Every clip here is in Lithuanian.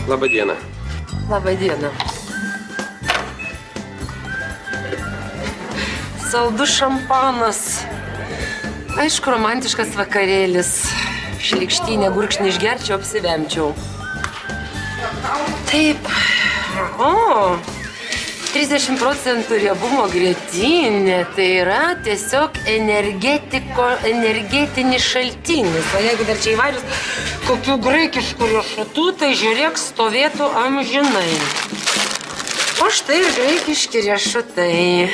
Labą dieną. Labą dieną. Saldus šampanas. Aišku, romantiškas vakarėlis. Šlikštynę gurkšnį išgerčiau, apsivemčiau. Taip. O, 30% riebumo grietinė. Tai yra tiesiog energetinis šaltinis. O jeigu dar čia įvairius kokių graikiškų riešutų, tai žiūrėk, stovėtų amžinai. O štai ir graikiški riešutai.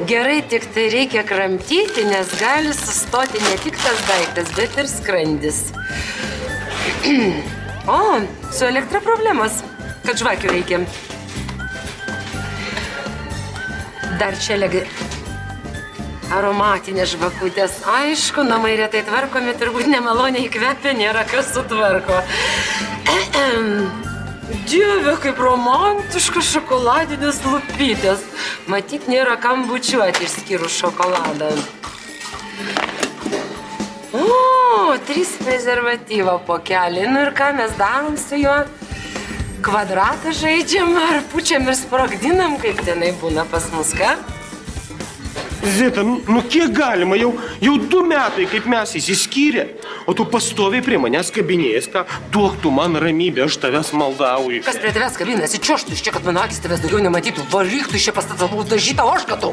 Gerai, tik tai reikia kramtyti, nes gali sustoti ne tik tas daiktas, bet ir skrandis. O, su elektra problemas, kad žvakių reikia. Dar čia aromatinės žvakutės. Aišku, namai retai tvarkomi, turbūt nemaloniai kvepia, nėra kas sutvarko. Dieve, kaip romantiškas šokoladinis lupytės. Matyt, nėra kam bučiuoti išskyrus šokoladą. O, 3 prezervatyvo pokelį. Nu ir ką mes darom su juo? Kvadratą žaidžiam ar pučiam ir sprogdinam, kaip tenai būna pas mus, ką? Zita, nu kiek galima? Jau 2 metai, kaip mes įsiskyrė, o tu pastoviai prie manęs kabinėjęs, ką? Duok tu man ramybę, aš tavęs maldauju. Kas prie tavęs kabinasi? Čiuoštų iš čia, kad mano akis tavęs daugiau nematytų. Varyk tu iš čia pastatavau dažytą ožkatų.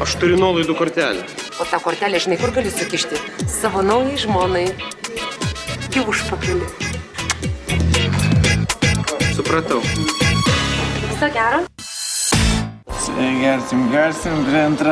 Aš turiu nuolaidų kortelę. O tą kortelę, žinai, kur gali sukišti? Savo naujai žmonai. Į užpakalį. Supratau. Viso gero? Gersim prie antrą.